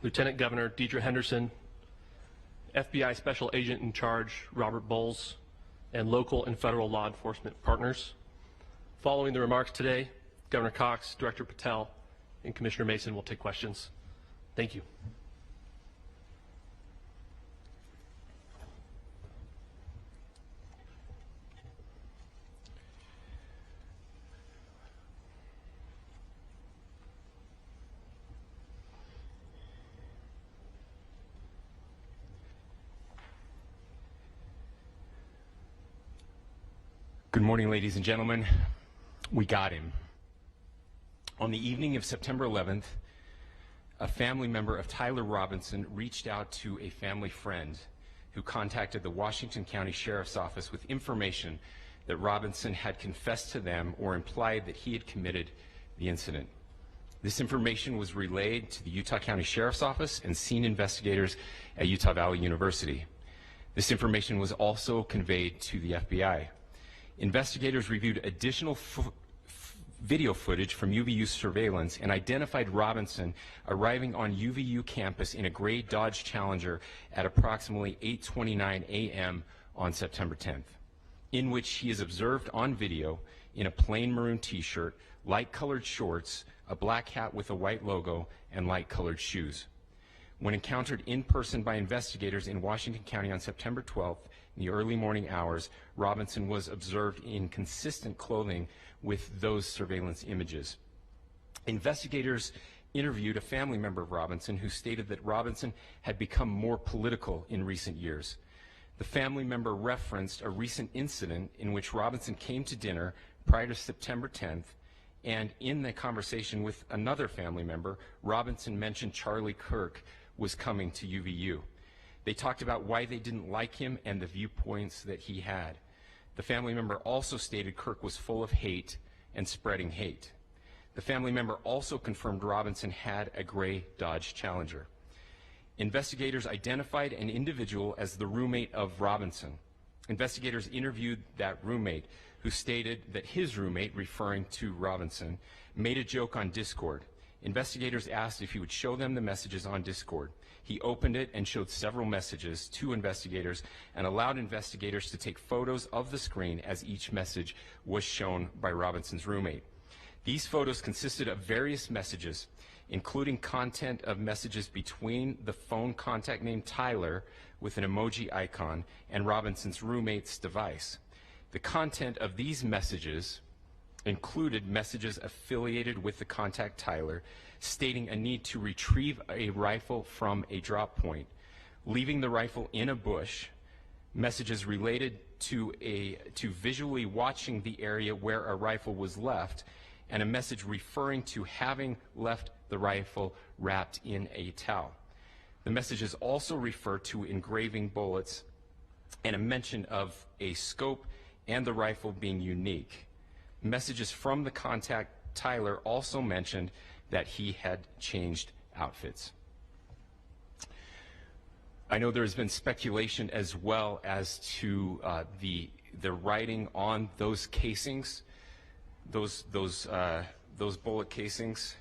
Lieutenant Governor Deidre Henderson, FBI Special Agent in Charge Robert Bowles, and local and federal law enforcement partners. Following the remarks today, Governor Cox, Director Patel, and Commissioner Mason will take questions. Thank you. Good morning, ladies and gentlemen. We got him. On the evening of September 11th, a family member of Tyler Robinson reached out to a family friend who contacted the Washington County Sheriff's Office with information that Robinson had confessed to them or implied that he had committed the incident. This information was relayed to the Utah County Sheriff's Office and scene investigators at Utah Valley University. This information was also conveyed to the FBI. Investigators reviewed additional video footage from UVU surveillance and identified Robinson arriving on UVU campus in a gray Dodge Challenger at approximately 8:29 a.m. on September 10th, in which he is observed on video in a plain maroon t-shirt, light-colored shorts, a black hat with a white logo, and light-colored shoes. When encountered in person by investigators in Washington County on September 12th, in the early morning hours, Robinson was observed in consistent clothing with those surveillance images. Investigators interviewed a family member of Robinson who stated that Robinson had become more political in recent years. The family member referenced a recent incident in which Robinson came to dinner prior to September 10th, and in the conversation with another family member, Robinson mentioned Charlie Kirk was coming to UVU. They talked about why they didn't like him and the viewpoints that he had. The family member also stated Kirk was full of hate and spreading hate. The family member also confirmed Robinson had a gray Dodge Challenger. Investigators identified an individual as the roommate of Robinson. Investigators interviewed that roommate, who stated that his roommate, referring to Robinson, made a joke on Discord. Investigators asked if he would show them the messages on Discord. He opened it and showed several messages to investigators and allowed investigators to take photos of the screen as each message was shown by Robinson's roommate. These photos consisted of various messages, including content of messages between the phone contact named Tyler with an emoji icon and Robinson's roommate's device. The content of these messages included messages affiliated with the contact Tyler, stating a need to retrieve a rifle from a drop point, leaving the rifle in a bush, messages related to visually watching the area where a rifle was left, and a message referring to having left the rifle wrapped in a towel. The messages also refer to engraving bullets and a mention of a scope and the rifle being unique. Messages from the contact Tyler also mentioned that he had changed outfits. I know there has been speculation as well as to the writing on those casings, those bullet casings,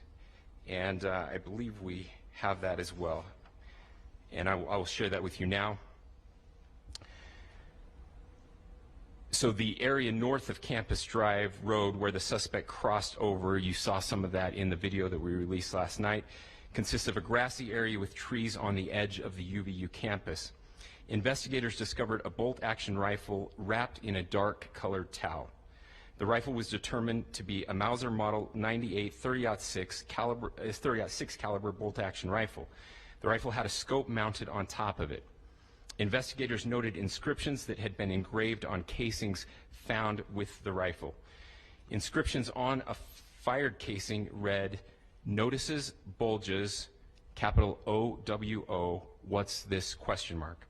and I believe we have that as well. And I will share that with you now. So the area north of Campus Drive Road where the suspect crossed over, you saw some of that in the video that we released last night, consists of a grassy area with trees on the edge of the UVU campus. Investigators discovered a bolt-action rifle wrapped in a dark-colored towel. The rifle was determined to be a Mauser Model 98 30-06 caliber bolt-action rifle. The rifle had a scope mounted on top of it. Investigators noted inscriptions that had been engraved on casings found with the rifle. Inscriptions on a fired casing read, "Notices bulges, capital OWO, what's this?" question mark.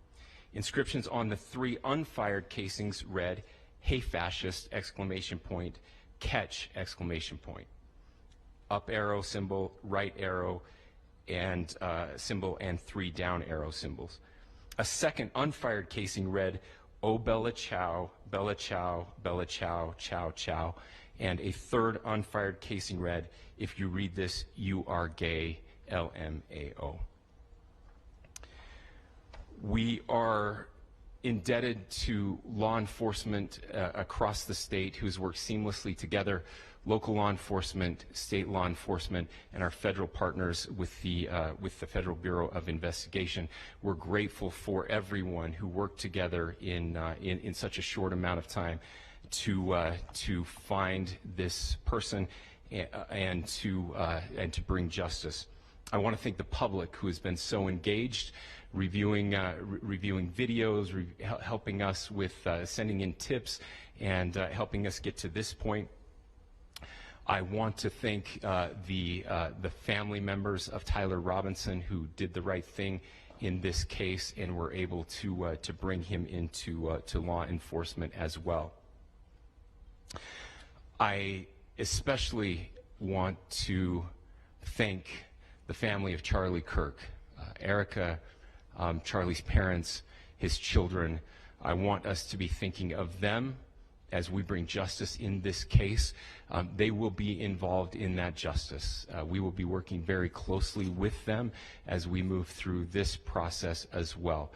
Inscriptions on the 3 unfired casings read, "Hey fascist!" exclamation point, "Catch!" exclamation point. Up arrow symbol, right arrow and symbol, and 3 down arrow symbols. A second unfired casing read, "Oh Bella Chow, Bella Chow, Bella Chow, Chow Chow," and a third unfired casing read, "If you read this, you are gay, LMAO." We are indebted to law enforcement across the state who's worked seamlessly together, local law enforcement, state law enforcement, and our federal partners with the Federal Bureau of Investigation. We're grateful for everyone who worked together in such a short amount of time to find this person and to bring justice. I want to thank the public who has been so engaged, reviewing videos, helping us with sending in tips, and helping us get to this point. I want to thank the family members of Tyler Robinson who did the right thing in this case and were able to bring him into to law enforcement as well. I especially want to thank the family of Charlie Kirk, Erica, Charlie's parents, his children. I want us to be thinking of them as we bring justice in this case. They will be involved in that justice. We will be working very closely with them as we move through this process as well.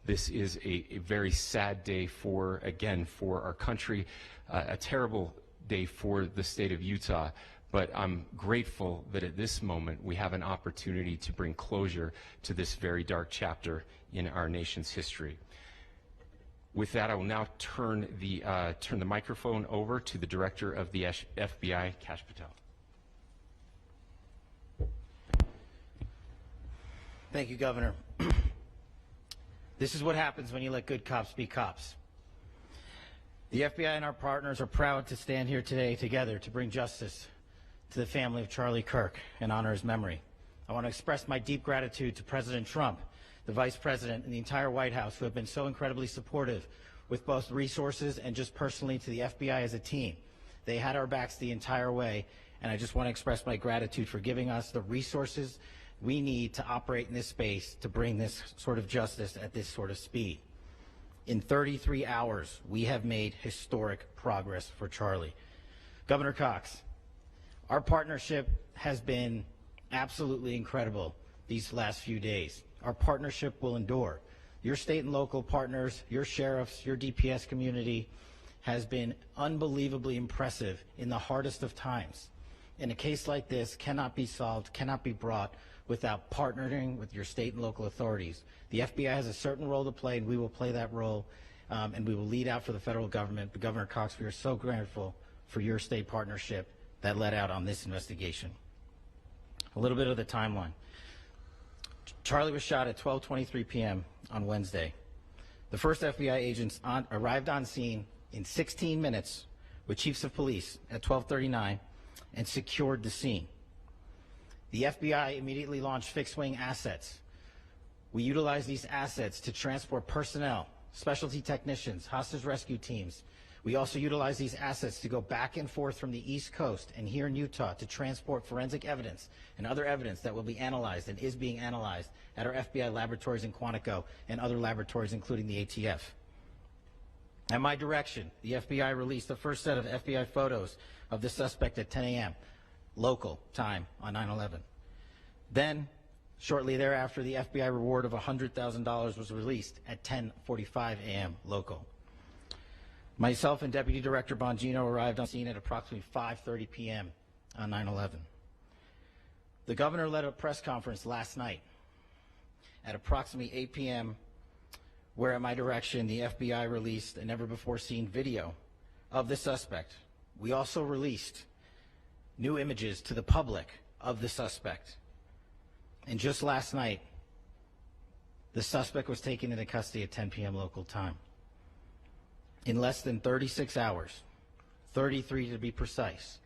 This is a very sad day for our country, a terrible day for the state of Utah, but I'm grateful that at this moment we have an opportunity to bring closure to this very dark chapter in our nation's history. With that, I will now turn the microphone over to the Director of the FBI, Kash Patel. Thank you, Governor. This is what happens when you let good cops be cops. The FBI and our partners are proud to stand here today together to bring justice to the family of Charlie Kirk and honor his memory. I want to express my deep gratitude to President Trump, the Vice President, and the entire White House who have been so incredibly supportive with both resources and just personally to the FBI as a team. They had our backs the entire way, and I just want to express my gratitude for giving us the resources we need to operate in this space to bring this sort of justice at this sort of speed. In 33 hours, we have made historic progress for Charlie. Governor Cox, our partnership has been absolutely incredible these last few days. Our partnership will endure. Your state and local partners, your sheriffs, your DPS community has been unbelievably impressive in the hardest of times. And a case like this cannot be solved, cannot be brought without partnering with your state and local authorities. The FBI has a certain role to play, and we will play that role, and we will lead out for the federal government. But Governor Cox, we are so grateful for your state partnership that led out on this investigation. A little bit of the timeline. Charlie was shot at 12:23 p.m. on Wednesday. The first FBI agents arrived on scene in 16 minutes with chiefs of police at 12:39 and secured the scene. The FBI immediately launched fixed-wing assets. We utilized these assets to transport personnel, specialty technicians, hostage rescue teams. We also utilized these assets to go back and forth from the East Coast and here in Utah to transport forensic evidence and other evidence that will be analyzed and is being analyzed at our FBI laboratories in Quantico and other laboratories, including the ATF. At my direction, the FBI released the first set of FBI photos of the suspect at 10 a.m. local time on 9/11. Then, shortly thereafter, the FBI reward of $100,000 was released at 10:45 a.m. local. Myself and Deputy Director Bongino arrived on scene at approximately 5:30 p.m. on 9/11. The governor led a press conference last night at approximately 8 p.m., where at my direction, the FBI released a never-before-seen video of the suspect. We also released new images to the public of the suspect. And just last night, the suspect was taken into custody at 10 p.m. local time. In less than 36 hours, 33 to be precise,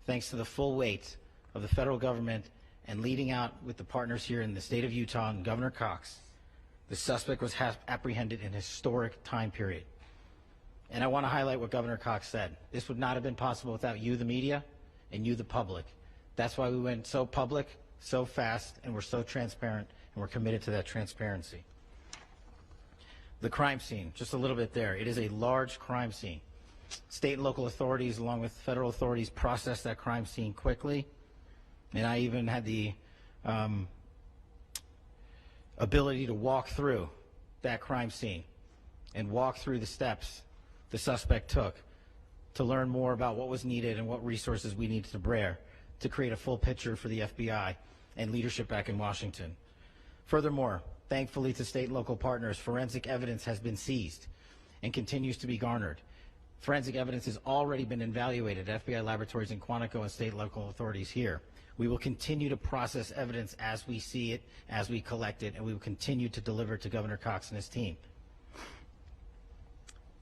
thanks to the full weight of the federal government and leading out with the partners here in the state of Utah and Governor Cox, the suspect was apprehended in a historic time period. And I want to highlight what Governor Cox said. This would not have been possible without you, the media, and you, the public. That's why we went so public, so fast, and we're so transparent, and we're committed to that transparency. The crime scene, just a little bit there. It is a large crime scene. State and local authorities, along with federal authorities, processed that crime scene quickly. And I even had the ability to walk through that crime scene and walk through the steps the suspect took to learn more about what was needed and what resources we needed to bear to create a full picture for the FBI and leadership back in Washington. Furthermore, thankfully to state and local partners, forensic evidence has been seized and continues to be garnered. Forensic evidence has already been evaluated at FBI laboratories in Quantico and state and local authorities here. We will continue to process evidence as we see it, as we collect it, and we will continue to deliver to Governor Cox and his team.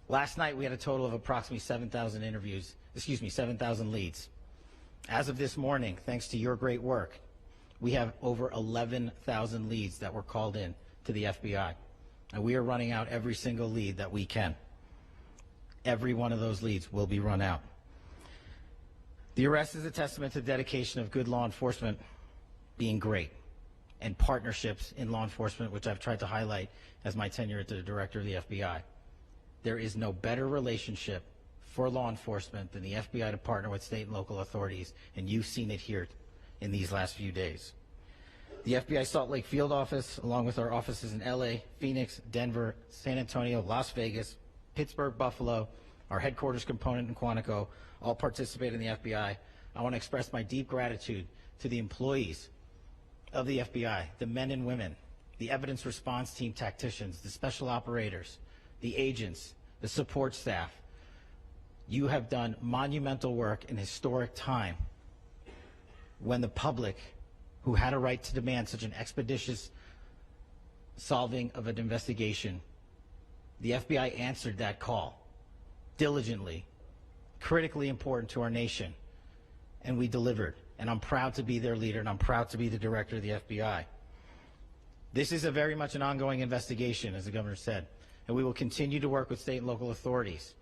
Last night, we had a total of approximately 7,000 leads. As of this morning, thanks to your great work, we have over 11,000 leads that were called in to the FBI. And we are running out every single lead that we can. Every one of those leads will be run out. The arrest is a testament to the dedication of good law enforcement being great, and partnerships in law enforcement, which I've tried to highlight as my tenure as the director of the FBI. There is no better relationship for law enforcement than the FBI to partner with state and local authorities, and you've seen it here in these last few days. The FBI Salt Lake Field Office, along with our offices in LA, Phoenix, Denver, San Antonio, Las Vegas, Pittsburgh, Buffalo, our headquarters component in Quantico, all participate in the FBI. I want to express my deep gratitude to the employees of the FBI, the men and women, the evidence response team tacticians, the special operators, the agents, the support staff. You have done monumental work in historic time when the public, who had a right to demand such an expeditious solving of an investigation, the FBI answered that call diligently, critically important to our nation, and we delivered. And I'm proud to be their leader, and I'm proud to be the director of the FBI. This is very much an ongoing investigation, as the governor said, and we will continue to work with state and local authorities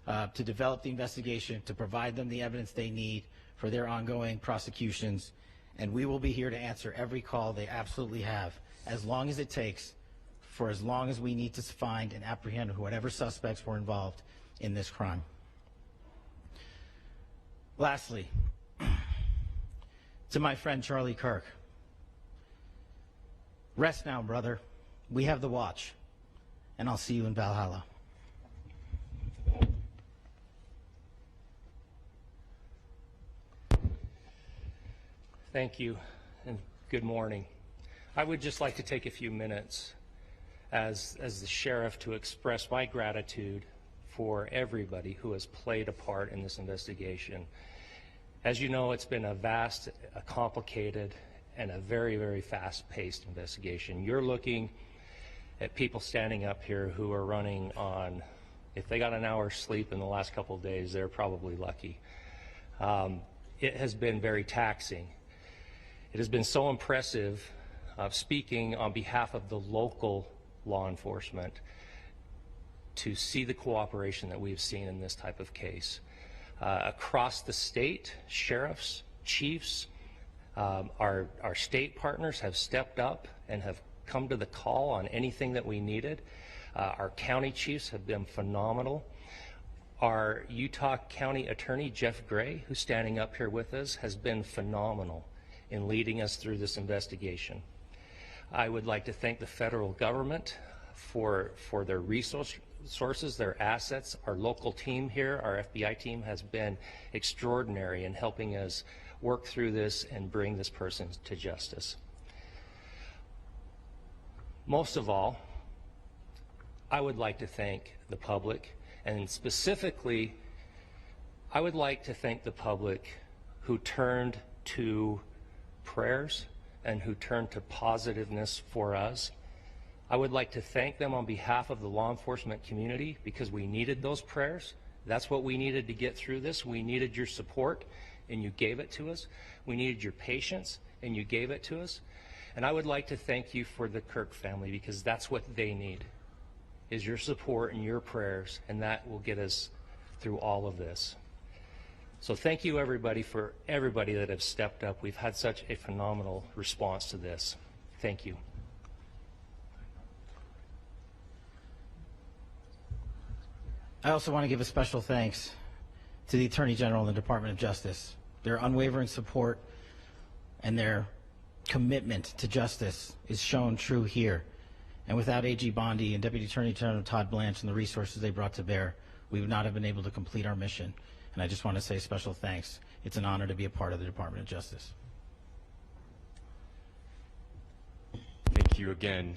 to develop the investigation, to provide them the evidence they need for their ongoing prosecutions, and we will be here to answer every call they absolutely have, as long as it takes, for as long as we need to find and apprehend whatever suspects were involved in this crime. Lastly, to my friend Charlie Kirk, rest now, brother. We have the watch, and I'll see you in Valhalla. Thank you, and good morning. I would just like to take a few minutes as the sheriff to express my gratitude for everybody who has played a part in this investigation. As you know, it's been a vast, a complicated, and a very, very fast-paced investigation. You're looking at people standing up here who are running on, if they got an hour's sleep in the last couple of days, they're probably lucky. It has been very taxing. It has been so impressive, speaking on behalf of the local law enforcement, to see the cooperation that we've seen in this type of case. Across the state, sheriffs, chiefs, our state partners have stepped up and have come to the call on anything that we needed. Our county chiefs have been phenomenal. Our Utah County Attorney, Jeff Gray, who's standing up here with us, has been phenomenal in leading us through this investigation. I would like to thank the federal government for their resources, their assets. Our local team here, our FBI team, has been extraordinary in helping us work through this and bring this person to justice. Most of all, I would like to thank the public, and specifically, I would like to thank the public who turned to prayers and who turned to positiveness for us. I would like to thank them on behalf of the law enforcement community, because we needed those prayers. That's what we needed to get through this. We needed your support, and you gave it to us. We needed your patience, and you gave it to us. And I would like to thank you for the Kirk family, because that's what they need, is your support and your prayers, and that will get us through all of this. So thank you, everybody, for everybody that have stepped up. We've had such a phenomenal response to this. Thank you. I also want to give a special thanks to the Attorney General and the Department of Justice. Their unwavering support and their commitment to justice is shown true here. And without AG Bondi and Deputy Attorney General Todd Blanche and the resources they brought to bear, we would not have been able to complete our mission. And I just want to say special thanks. It's an honor to be a part of the Department of Justice. Thank you again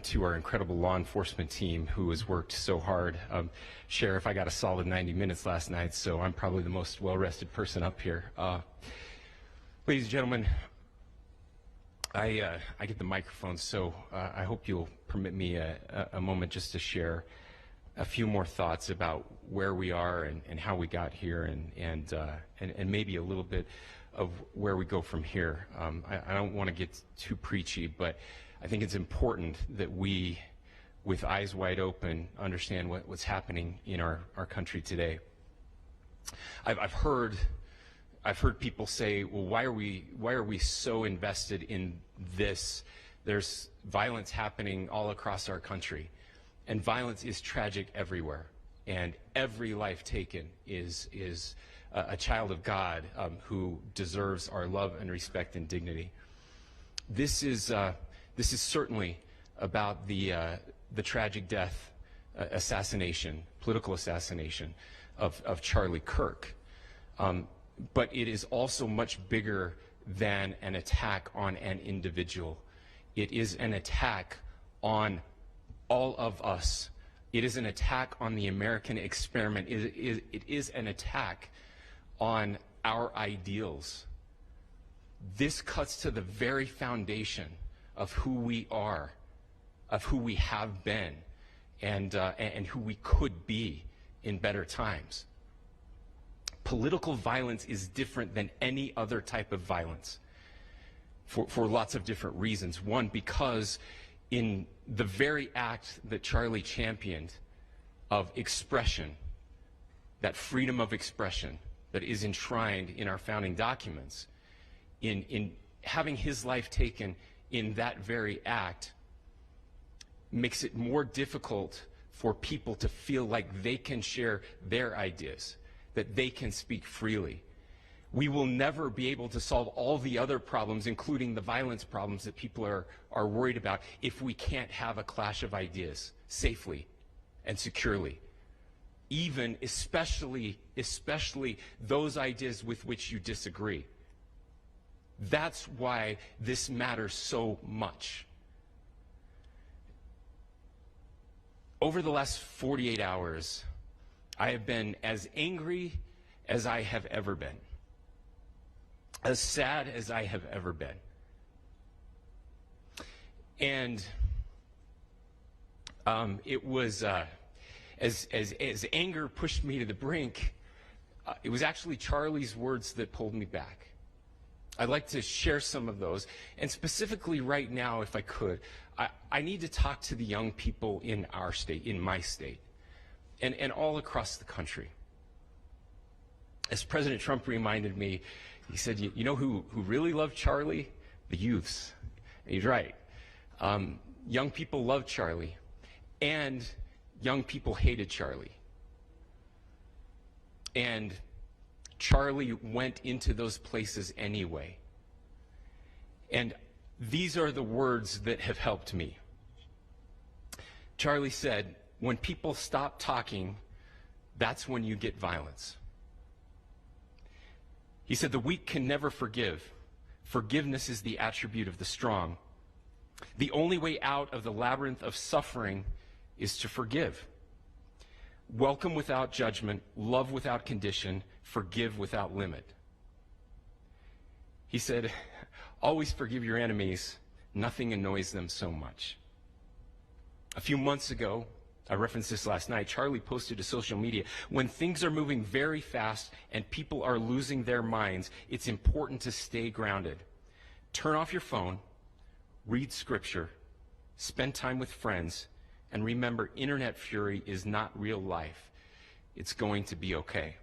to our incredible law enforcement team who has worked so hard. Sheriff, I got a solid 90 minutes last night, so I'm probably the most well-rested person up here. Ladies and gentlemen, I get the microphone, so I hope you'll permit me a moment just to share a few more thoughts about where we are and how we got here, and maybe a little bit of where we go from here. I don't want to get too preachy, but I think it's important that we, with eyes wide open, understand what's happening in our country today. I've heard people say, well, why are we so invested in this? There's violence happening all across our country, and violence is tragic everywhere, and every life taken is a child of God who deserves our love and respect and dignity. This is certainly about the tragic death, political assassination of Charlie Kirk. But it is also much bigger than an attack on an individual. It is an attack on all of us. It is an attack on the American experiment. It is an attack on our ideals. This cuts to the very foundation of who we are, of who we have been, and who we could be in better times. Political violence is different than any other type of violence for lots of different reasons. One, because in the very act that Charlie championed of expression, that freedom of expression that is enshrined in our founding documents, in having his life taken in that very act, makes it more difficult for people to feel like they can share their ideas, that they can speak freely. We will never be able to solve all the other problems, including the violence problems that people are worried about, if we can't have a clash of ideas safely and securely. Especially those ideas with which you disagree. That's why this matters so much. Over the last 48 hours, I have been as angry as I have ever been, as sad as I have ever been. And it was, as anger pushed me to the brink, it was actually Charlie's words that pulled me back. I'd like to share some of those, and specifically right now, if I could, I need to talk to the young people in our state, in my state, and all across the country. As President Trump reminded me, he said, you know who really loved Charlie? The youths. And he's right. Young people loved Charlie, and young people hated Charlie. And Charlie went into those places anyway. And these are the words that have helped me. Charlie said, when people stop talking, that's when you get violence. He said, the weak can never forgive. Forgiveness is the attribute of the strong. The only way out of the labyrinth of suffering is to forgive. Welcome without judgment, love without condition, forgive without limit. He said, always forgive your enemies. Nothing annoys them so much. A few months ago, I referenced this last night, Charlie posted to social media, when things are moving very fast and people are losing their minds, it's important to stay grounded. Turn off your phone, read scripture, spend time with friends, and remember, internet fury is not real life. It's going to be okay.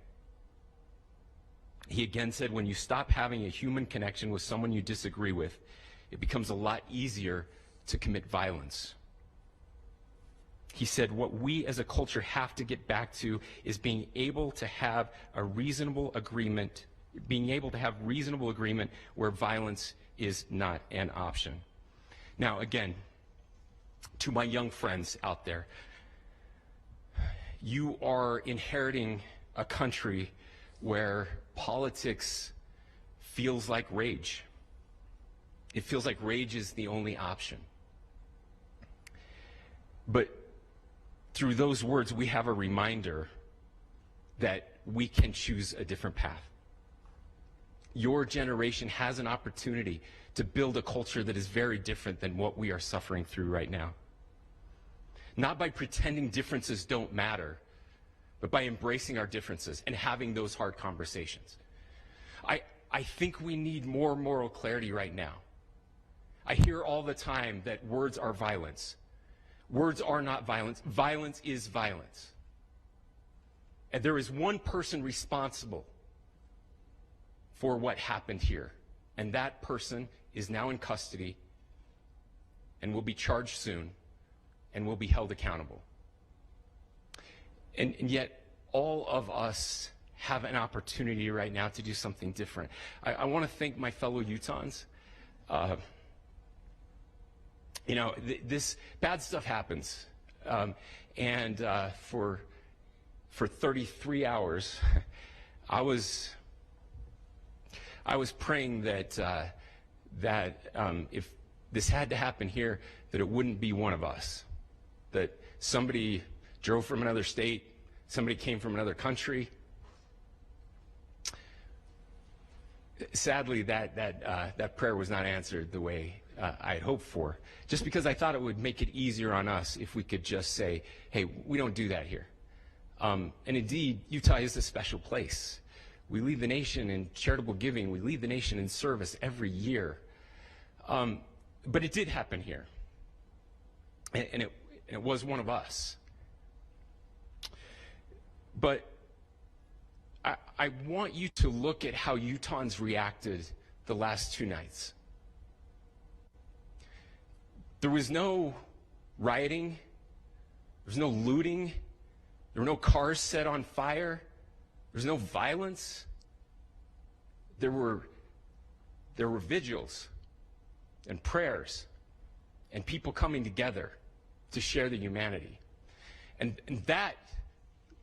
He again said, when you stop having a human connection with someone you disagree with, it becomes a lot easier to commit violence. He said, what we as a culture have to get back to is being able to have a reasonable agreement, where violence is not an option. Now, again, To my young friends out there, you are inheriting a country where politics feels like rage. It feels like rage is the only option. But through those words, we have a reminder that we can choose a different path. Your generation has an opportunity to build a culture that is very different than what we are suffering through right now. Not by pretending differences don't matter, but by embracing our differences and having those hard conversations. I think we need more moral clarity right now. I hear all the time that words are violence. Words are not violence. Violence is violence. And there is one person responsible for what happened here. And that person is now in custody and will be charged soon and will be held accountable. And yet, all of us have an opportunity right now to do something different. I want to thank my fellow Utahns. This bad stuff happens. For 33 hours, I was praying that if this had to happen here, that it wouldn't be one of us. That somebody drove from another state, somebody came from another country. Sadly, that prayer was not answered the way I had hoped for, just because I thought it would make it easier on us if we could just say, hey, we don't do that here. And indeed, Utah is a special place. We lead the nation in charitable giving. We lead the nation in service every year. But it did happen here. And it was one of us. But I want you to look at how Utahns reacted the last 2 nights. There was no rioting. There was no looting. There were no cars set on fire. There was no violence. There were vigils and prayers and people coming together to share the humanity. And that,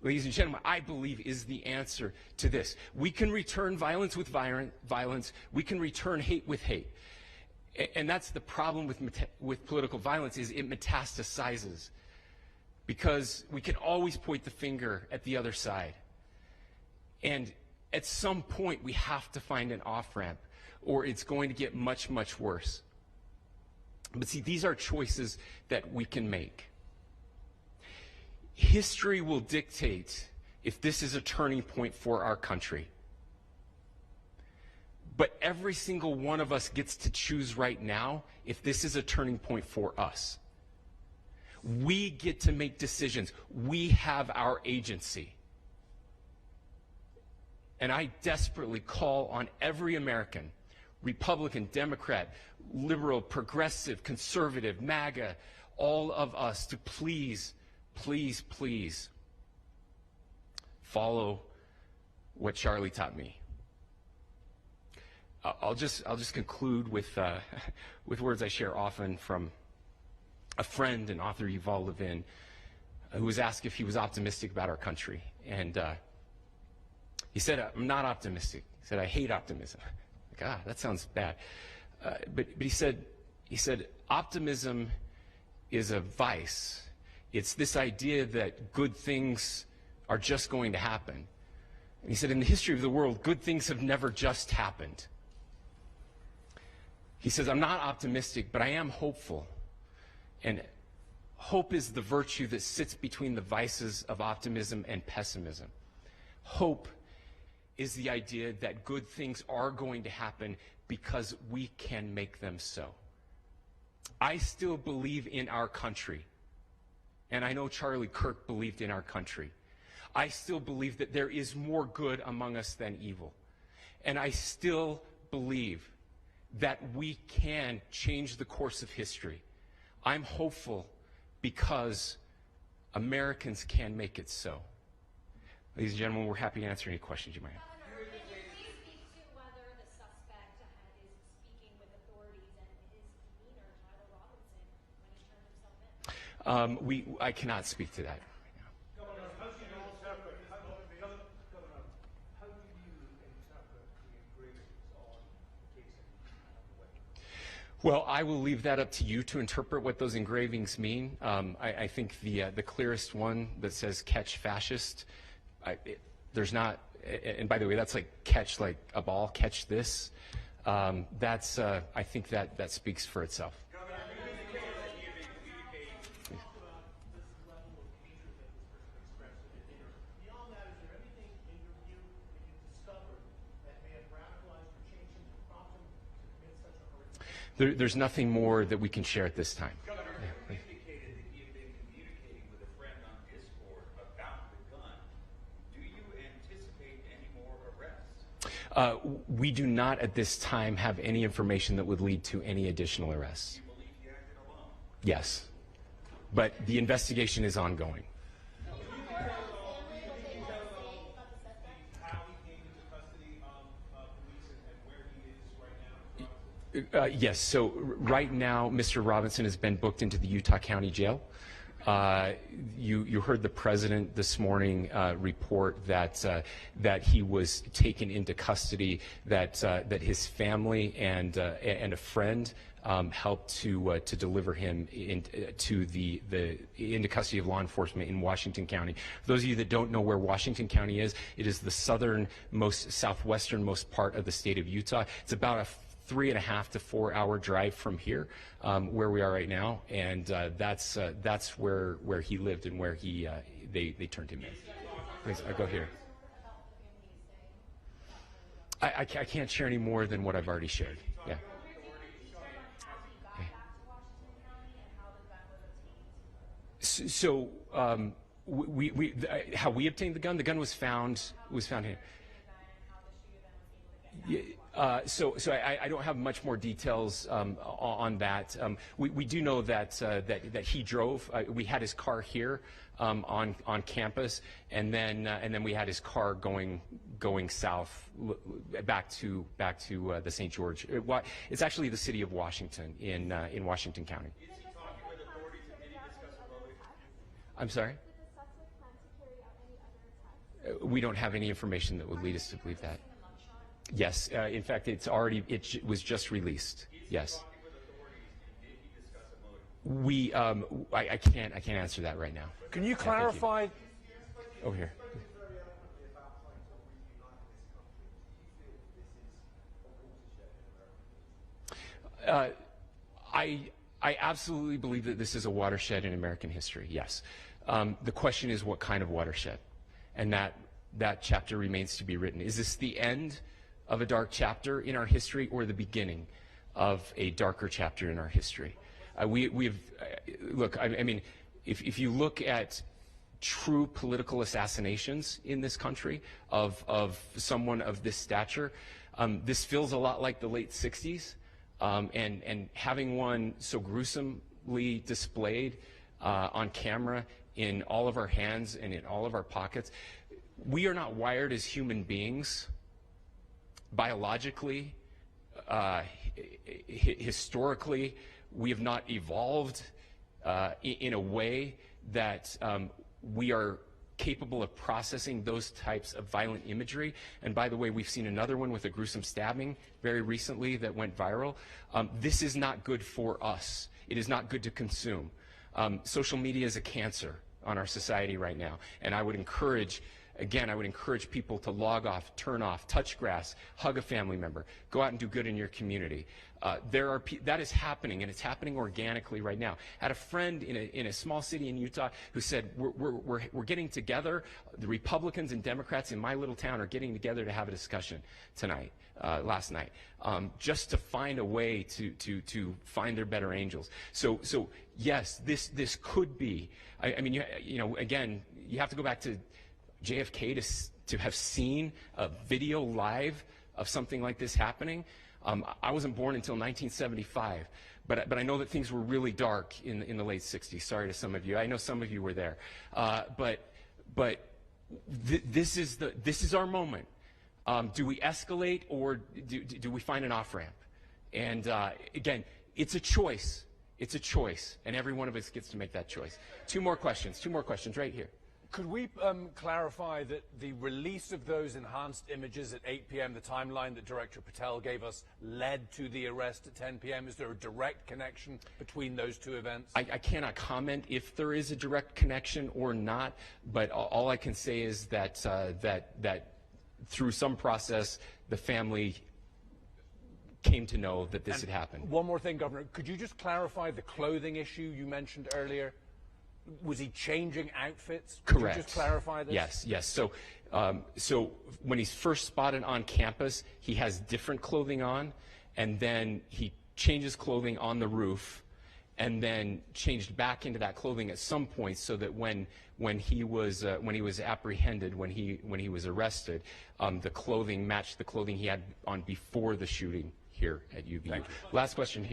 ladies and gentlemen, I believe is the answer to this. We can return violence with violence. We can return hate with hate. And that's the problem with political violence, is it metastasizes. Because we can always point the finger at the other side. And at some point, we have to find an off-ramp, or it's going to get much, much worse. But see, these are choices that we can make. History will dictate if this is a turning point for our country. But every single one of us gets to choose right now if this is a turning point for us. We get to make decisions. We have our agency. And I desperately call on every American, Republican, Democrat, liberal, progressive, conservative, MAGA, all of us to please, please, please follow what Charlie taught me. I'll just conclude with words I share often from a friend and author, Yuval Levin, who was asked if he was optimistic about our country. And he said, I'm not optimistic. He said, I hate optimism. Like, that sounds bad. But he said, optimism is a vice. It's this idea that good things are just going to happen. And he said, in the history of the world, good things have never just happened. He says, I'm not optimistic, but I am hopeful. And hope is the virtue that sits between the vices of optimism and pessimism. Hope is the idea that good things are going to happen because we can make them so. I still believe in our country. And I know Charlie Kirk believed in our country. I still believe that there is more good among us than evil. And I still believe that we can change the course of history. I'm hopeful because Americans can make it so. Ladies and gentlemen, we're happy to answer any questions you might have. Governor, can you please speak to whether the suspect is speaking with authorities and his demeanor, Tyler Robinson, when he turned himself in? I cannot speak to that. Well, I will leave that up to you to interpret what those engravings mean. I think the clearest one that says "catch fascist," there's not, and by the way, that's like catch like a ball, catch this. That's I think that speaks for itself. There's nothing more that we can share at this time. Governor, you indicated that you've been communicating with a friend on Discord about the gun. Do you anticipate any more arrests? We do not at this time have any information that would lead to any additional arrests. Do you believe you acted alone? Yes, but the investigation is ongoing. Yes, so right now, Mr. Robinson has been booked into the Utah County Jail. You heard the president this morning report that he was taken into custody, that his family and a friend helped to deliver him into custody of law enforcement in Washington County. For those of you that don't know where Washington County is, it is the southwesternmost part of the state of Utah. It's about a 3.5 to 4 hour drive from here, where we are right now, and that's where he lived and where they turned him in. Please, I'll go here. I can't share any more than what I've already shared. Yeah. So how we obtained the gun? The gun was found here. So I don't have much more details on that. We do know that he drove. We had his car here on campus, and then we had his car going south back to the St. George. It's actually the city of Washington in Washington County. Is he talking with authorities and did he discuss a motive? I'm sorry? Did the suspect plan to carry out any other attacks? We don't have any information that would lead us to believe that. Yes, in fact, it was just released. Yes. We, I can't answer that right now. Can you clarify? Over here. I absolutely believe that this is a watershed in American history. Yes. The question is, what kind of watershed? And that chapter remains to be written. Is this the end of a dark chapter in our history, or the beginning of a darker chapter in our history? Look, I mean, if you look at true political assassinations in this country of someone of this stature, this feels a lot like the late 60s, and having one so gruesomely displayed on camera in all of our hands and in all of our pockets. We are not wired as human beings biologically, historically. We have not evolved in a way that we are capable of processing those types of violent imagery. And by the way, we've seen another one with a gruesome stabbing very recently that went viral. This is not good for us. It is not good to consume. Social media is a cancer on our society right now, and I would encourage people to log off, turn off, touch grass, hug a family member, go out and do good in your community. That is happening, and it's happening organically right now. I had a friend in a small city in Utah who said, we're getting together, the Republicans and Democrats in my little town are getting together to have a discussion tonight, last night, just to find a way to find their better angels. So yes, this could be, I mean, again, you have to go back to JFK to have seen a video live of something like this happening. I wasn't born until 1975, but I know that things were really dark in the late 60s. Sorry to some of you. I know some of you were there. This is our moment. Do we escalate, or do we find an off-ramp? And again, it's a choice. It's a choice, and every one of us gets to make that choice. Two more questions right here. Could we clarify that the release of those enhanced images at 8 p.m., the timeline that Director Patel gave us, led to the arrest at 10 p.m.? Is there a direct connection between those two events? I cannot comment if there is a direct connection or not, but all I can say is that, that through some process, the family came to know that this had happened. One more thing, Governor. Could you just clarify the clothing issue you mentioned earlier? Was he changing outfits? Could Correct. you just clarify this? Yes. So, so when he's first spotted on campus, he has different clothing on, and then he changes clothing on the roof, and then changed back into that clothing at some point, so that when he was apprehended, when he was arrested, the clothing matched the clothing he had on before the shooting here at UVU. Last question here.